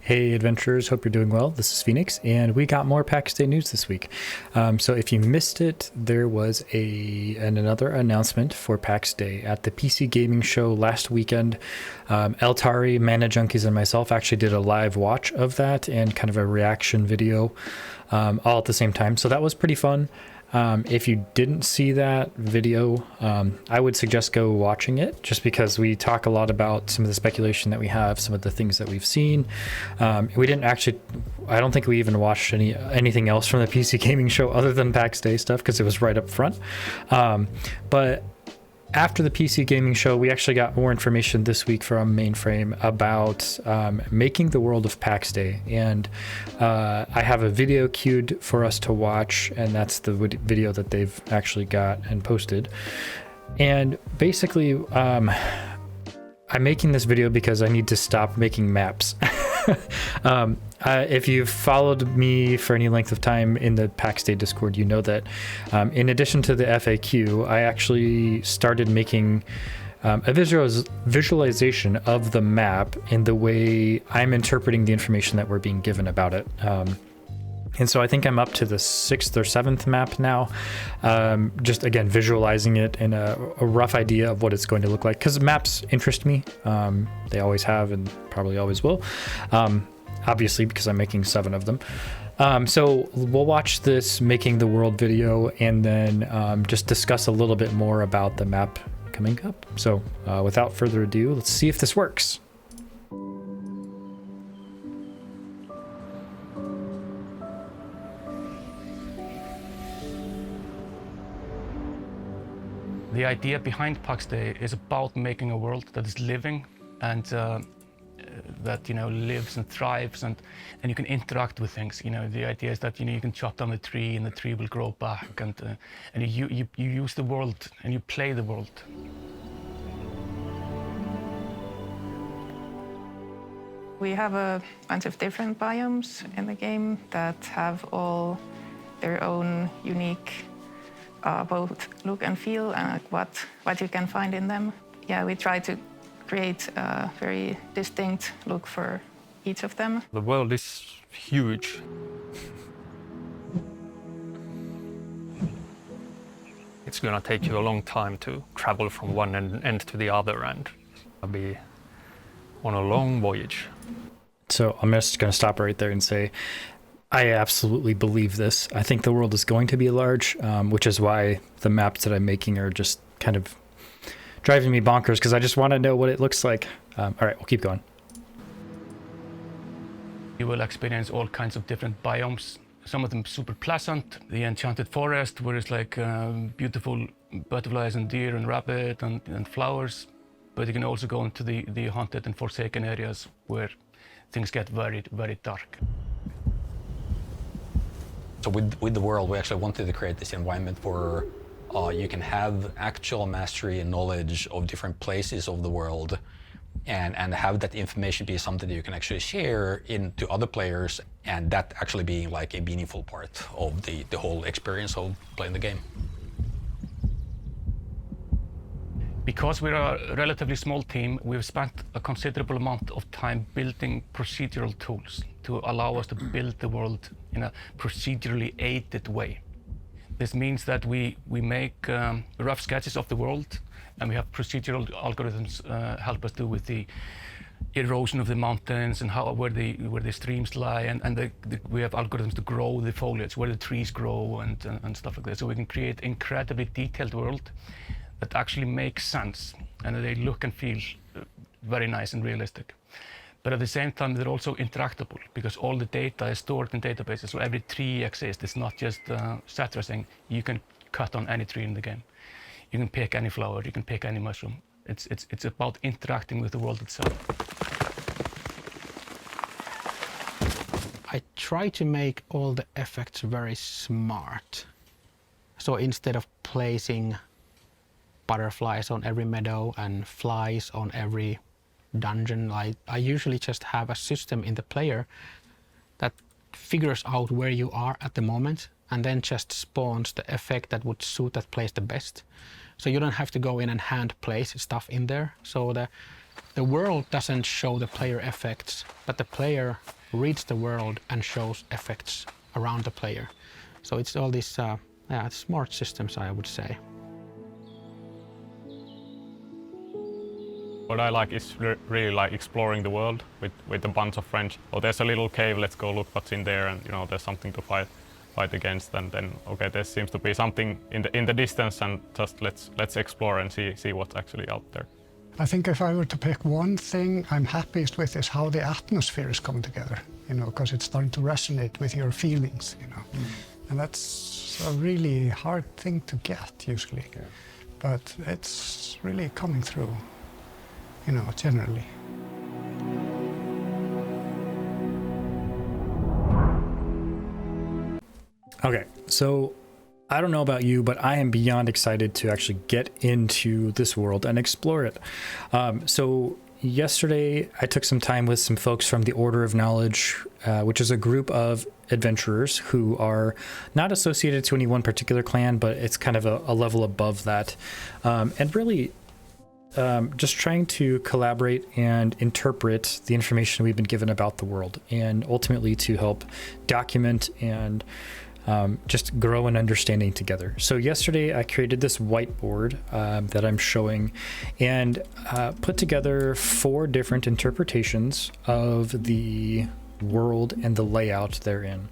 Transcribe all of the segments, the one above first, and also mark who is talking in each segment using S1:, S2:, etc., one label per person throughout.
S1: Hey adventurers, hope you're doing well. This is Phoenix, and we got more Pax Dei news this week. So if you missed it, there was another announcement for Pax Dei at the PC gaming show last weekend. Eltari, Mana Junkies, and myself actually did a live watch of that and kind of a reaction video all at the same time. So that was pretty fun. If you didn't see that video, I would suggest go watching it, just because we talk a lot about some of the speculation that we have, some of the things that we've seen. We didn't actually, I don't think we even watched anything else from the PC gaming show other than Pax Dei stuff, because it was right up front. But after the PC gaming show, we actually got more information this week from Mainframe about making the world of Pax Dei, and I have a video queued for us to watch, and that's the video that they've actually got and posted. And basically, I'm making this video because I need to stop making maps. If you've followed me for any length of time in the Pax Dei Discord, you know that in addition to the FAQ, I actually started making a visualization of the map in the way I'm interpreting the information that we're being given about it. And so I think I'm up to the 6th or 7th map now, just again visualizing it and a rough idea of what it's going to look like, because maps interest me. They always have and probably always will, obviously because I'm making 7 of them. So we'll watch this making the world video and then just discuss a little bit more about the map coming up. So without further ado, let's see if this works.
S2: The idea behind Pax Dei is about making a world that is living and that lives and thrives, and you can interact with things. The idea is that you can chop down the tree and the tree will grow back, and you use the world and you play the world.
S3: We have a bunch of different biomes in the game that have all their own unique both look and feel, and what you can find in them. Yeah, we try to create a very distinct look for each of them.
S4: The world is huge. It's gonna take you a long time to travel from one end to the other, and I'll be on a long voyage.
S1: So I'm just going to stop right there and say, I absolutely believe this. I think the world is going to be large, which is why the maps that I'm making are just kind of driving me bonkers, because I just want to know what it looks like. All right, we'll keep going.
S2: You will experience all kinds of different biomes. Some of them super pleasant. The enchanted forest, where it's like beautiful butterflies and deer and rabbit and flowers. But you can also go into the haunted and forsaken areas where things get very, very dark.
S5: So with the world, we actually wanted to create this environment where you can have actual mastery and knowledge of different places of the world, and have that information be something that you can actually share to other players, and that actually being like a meaningful part of the whole experience of playing the game.
S2: Because we're a relatively small team, we've spent a considerable amount of time building procedural tools to allow us to build the world in a procedurally aided way. This means that we make rough sketches of the world, and we have procedural algorithms help us do with the erosion of the mountains and where the streams lie, and we have algorithms to grow the foliage, where the trees grow and stuff like that. So we can create incredibly detailed world that actually makes sense, and they look and feel very nice and realistic. But at the same time, they're also interactable, because all the data is stored in databases, so every tree exists. It's not just set dressing. You can cut on any tree in the game. You can pick any flower, you can pick any mushroom. It's about interacting with the world itself.
S6: I try to make all the effects very smart. So instead of placing butterflies on every meadow and flies on every dungeon, I usually just have a system in the player that figures out where you are at the moment and then just spawns the effect that would suit that place the best. So you don't have to go in and hand place stuff in there. So the world doesn't show the player effects, but the player reads the world and shows effects around the player. So it's all these smart systems, I would say.
S4: What I like is really like exploring the world with a bunch of friends. Oh, there's a little cave, let's go look what's in there, and there's something to fight against, and then okay, there seems to be something in the distance, and just let's explore and see what's actually out there.
S7: I think if I were to pick one thing I'm happiest with is how the atmospheres come together, because it's starting to resonate with your feelings, And that's a really hard thing to get usually, but it's really coming through, generally.
S1: Okay, so I don't know about you, but I am beyond excited to actually get into this world and explore it. So yesterday I took some time with some folks from the Order of Knowledge, which is a group of adventurers who are not associated to any one particular clan, but it's kind of a level above that. And really just trying to collaborate and interpret the information we've been given about the world, and ultimately to help document and just grow an understanding together. So yesterday I created this whiteboard that I'm showing, and put together 4 different interpretations of the world and the layout therein,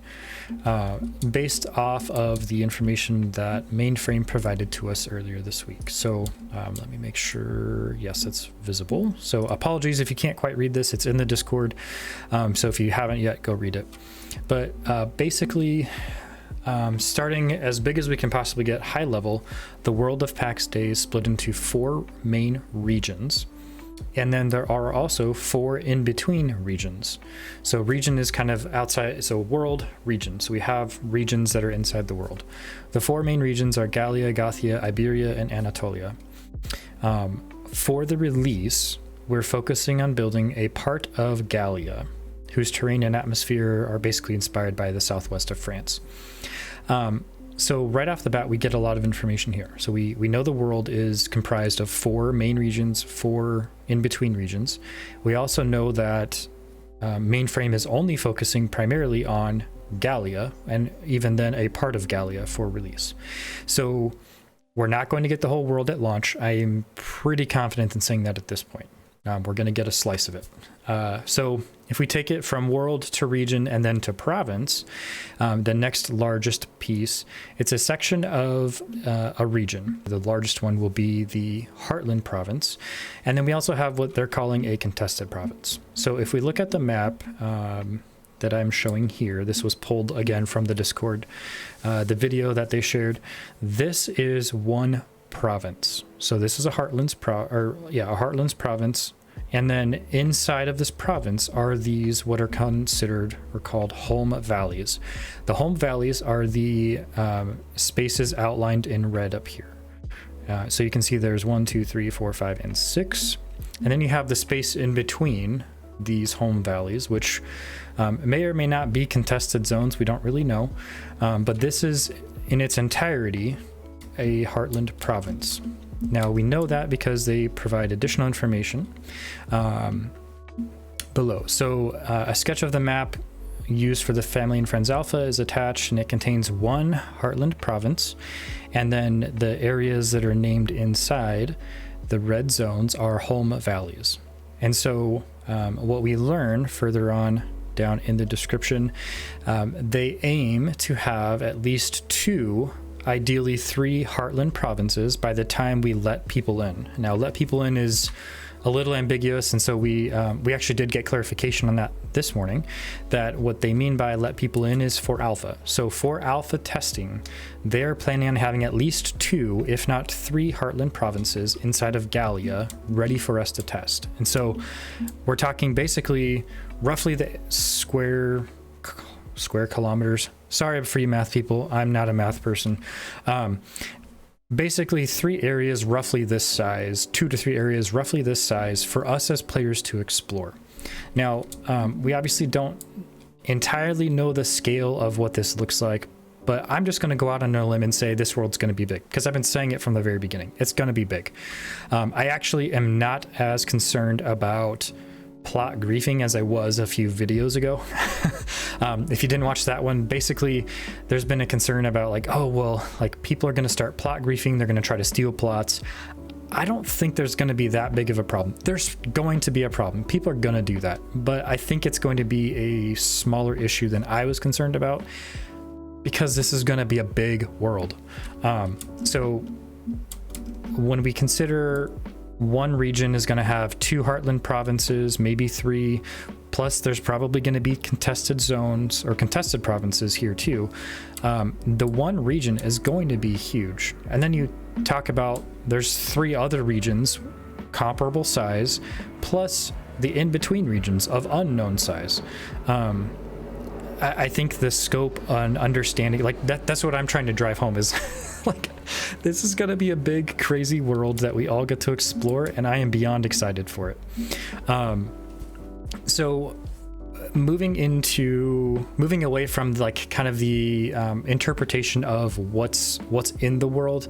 S1: based off of the information that Mainframe provided to us earlier this week. So let me make sure, yes, it's visible. So apologies if you can't quite read this, it's in the Discord. So if you haven't yet, go read it. But basically, starting as big as we can possibly get, high level, the world of Pax Dei is split into 4 main regions. And then there are also 4 in-between regions. So region is kind of outside, so world, region. So we have regions that are inside the world. The 4 main regions are Gallia, Gothia, Iberia, and Anatolia. For the release, we're focusing on building a part of Gallia, whose terrain and atmosphere are basically inspired by the southwest of France. So right off the bat, we get a lot of information here. So we know the world is comprised of 4 main regions, 4 in-between regions. We also know that Mainframe is only focusing primarily on Gallia, and even then a part of Gallia for release. So we're not going to get the whole world at launch. I am pretty confident in saying that at this point. We're going to get a slice of it. So if we take it from world to region and then to province, the next largest piece, it's a section of a region. The largest one will be the Heartland province. And then we also have what they're calling a contested province. So if we look at the map that I'm showing here, this was pulled again from the Discord, the video that they shared. This is one province. So this is a Heartlands province, and then inside of this province are these what are considered or called home valleys. The home valleys are the spaces outlined in red up here. So you can see there's 1, 2, 3, 4, 5, and 6, and then you have the space in between these home valleys, which may or may not be contested zones. We don't really know, but this is in its entirety a Heartland province. Now we know that because they provide additional information below. So a sketch of the map used for the Family and Friends Alpha is attached, and it contains 1 Heartland province, and then the areas that are named inside the red zones are home valleys. And so what we learn further on down in the description, they aim to have at least 2, ideally 3 Heartland provinces by the time we let people in. Now, let people in is a little ambiguous, and so we actually did get clarification on that this morning, that what they mean by let people in is for alpha. So for alpha testing, they're planning on having at least 2, if not 3 Heartland provinces inside of Gallia ready for us to test. And so we're talking basically roughly the square kilometers. Sorry for you math people, I'm not a math person. Basically 3 areas roughly this size, 2 to 3 areas roughly this size for us as players to explore. Now, we obviously don't entirely know the scale of what this looks like, but I'm just going to go out on a limb and say this world's going to be big, because I've been saying it from the very beginning. It's going to be big. I actually am not as concerned about plot griefing as I was a few videos ago. If you didn't watch that one, basically there's been a concern about like, oh, well, like people are going to start plot griefing. They're going to try to steal plots. I don't think there's going to be that big of a problem. There's going to be a problem. People are going to do that. But I think it's going to be a smaller issue than I was concerned about, because this is going to be a big world. So when we consider one region is going to have 2 Heartland provinces, maybe 3, plus there's probably going to be contested zones or contested provinces here too. The one region is going to be huge. And then you talk about there's 3 other regions comparable size, plus the in-between regions of unknown size. I think the scope and understanding, like that's what I'm trying to drive home is like, this is going to be a big, crazy world that we all get to explore, and I am beyond excited for it. So moving away from like kind of the interpretation of what's in the world,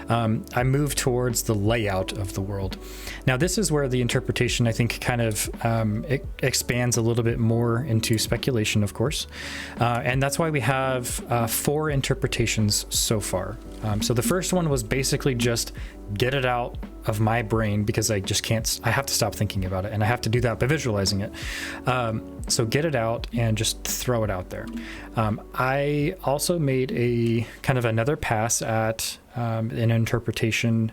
S1: I move towards the layout of the world. Now this is where the interpretation, I think, kind of it expands a little bit more into speculation, of course, and that's why we have 4 interpretations so far. So the first one was basically just get it out of my brain, because I just can't, I have to stop thinking about it, and I have to do that by visualizing it. So get it out and just throw it out there. I also made a kind of another pass at an interpretation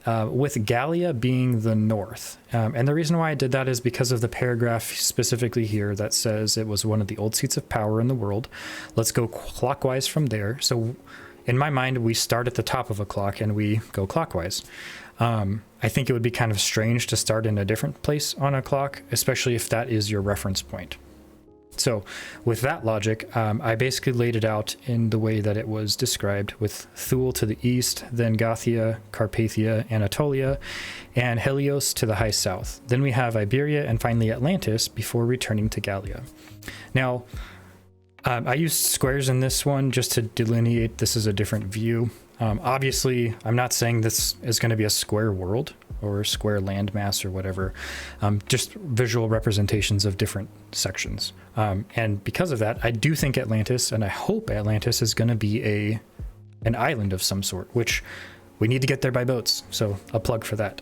S1: with Gallia being the north. And the reason why I did that is because of the paragraph specifically here that says it was one of the old seats of power in the world. Let's go clockwise from there. So in my mind, we start at the top of a clock and we go clockwise. I think it would be kind of strange to start in a different place on a clock, especially if that is your reference point. So with that logic, I basically laid it out in the way that it was described, with Thule to the east, then Gothia, Carpathia, Anatolia, and Helios to the high south. Then we have Iberia and finally Atlantis before returning to Gallia. Now, I used squares in this one just to delineate this is a different view. Obviously, I'm not saying this is going to be a square world or square landmass or whatever, just visual representations of different sections. And because of that, I do think Atlantis, and I hope Atlantis, is going to be an island of some sort, which we need to get there by boats. So a plug for that.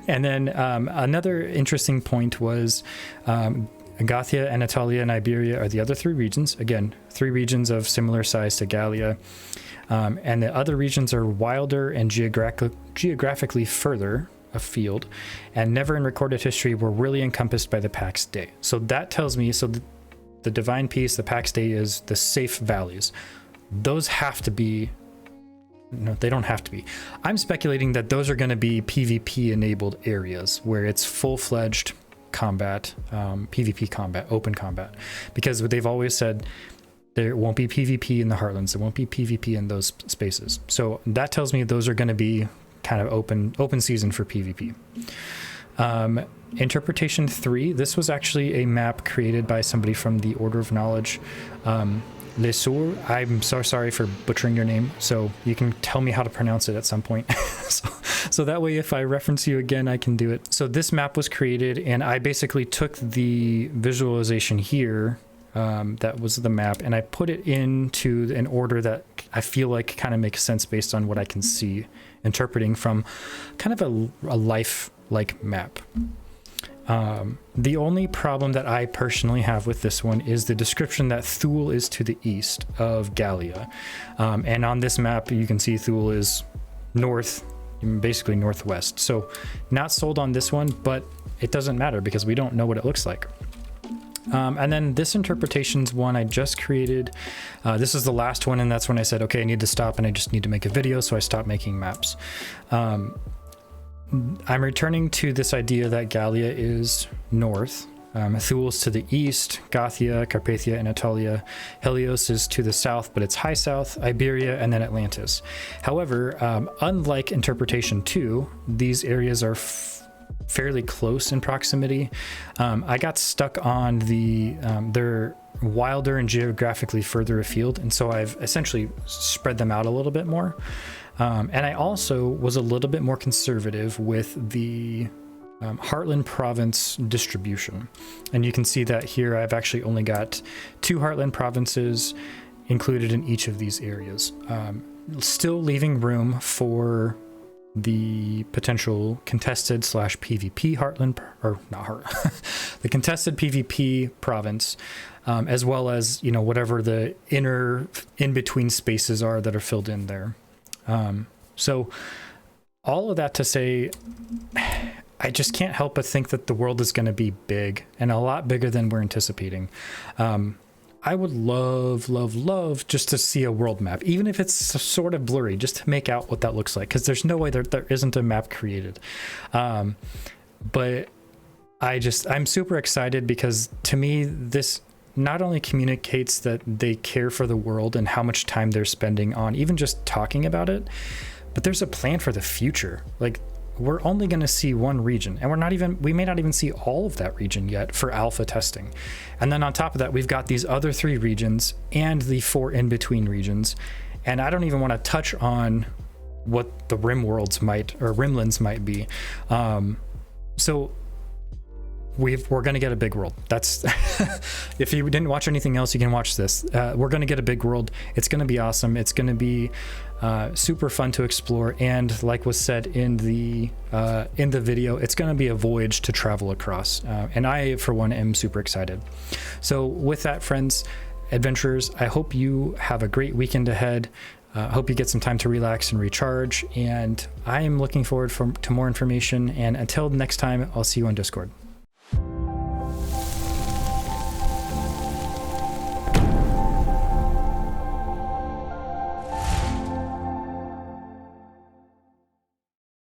S1: And then another interesting point was Gothia, Anatolia, and Iberia are the other 3 regions. Again, 3 regions of similar size to Gallia. And the other regions are wilder and geographically further afield, and never in recorded history were really encompassed by the Pax Dei. So that tells me, so the divine peace, the Pax Dei, is the safe valleys. Those have to be, no, they don't have to be. I'm speculating that those are going to be PvP enabled areas where it's full-fledged combat, PvP combat, open combat, because they've always said there won't be PvP in the Heartlands. There won't be PvP in those spaces. So that tells me those are going to be kind of open season for PvP. Interpretation 3, this was actually a map created by somebody from the Order of Knowledge. Lesour, I'm so sorry for butchering your name, so you can tell me how to pronounce it at some point. so that way, if I reference you again, I can do it. So this map was created, and I basically took the visualization here, that was the map, and I put it into an order that I feel like kind of makes sense based on what I can see, interpreting from kind of a life-like map. The only problem that I personally have with this one is the description that Thule is to the east of Gallia. And on this map, you can see Thule is north, basically northwest. So not sold on this one, but it doesn't matter because we don't know what it looks like. And then this interpretation's one I just created. This is the last one, and that's when I said, okay, I need to stop and I just need to make a video, so I stopped making maps. I'm returning to this idea that Gallia is north, Thule's to the east, Gothia, Carpathia, Anatolia, Helios is to the south, but it's high south, Iberia, and then Atlantis. However, unlike interpretation 2, these areas are fairly close in proximity. I got stuck on they're wilder and geographically further afield, and so I've essentially spread them out a little bit more. And I also was a little bit more conservative with the Heartland province distribution. And you can see that here I've actually only got 2 Heartland provinces included in each of these areas. Still leaving room for the potential contested / PvP Heartland, or not Heart, the contested PvP province, as well as, you know, whatever the inner in-between spaces are that are filled in there. So all of that to say, I just can't help but think that the world is going to be big, and a lot bigger than we're anticipating. I would love just to see a world map, even if it's sort of blurry, just to make out what that looks like, because there's no way there isn't a map created. But I'm super excited, because to me, this not only communicates that they care for the world and how much time they're spending on even just talking about it, but there's a plan for the future. Like, we're only going to see one region, and we may not even see all of that region yet for alpha testing. And then on top of that, we've got these other 3 regions and the 4 in-between regions. And I don't even want to touch on what the Rimlands might be. So we're going to get a big world. That's if you didn't watch anything else, you can watch this. We're going to get a big world. It's going to be awesome. It's going to be super fun to explore, and like was said in the video, it's going to be a voyage to travel across, and I for one am super excited. So with that, friends, adventurers, I hope you have a great weekend ahead. Hope you get some time to relax and recharge, and I am looking forward to more information, and until next time, I'll see you on Discord.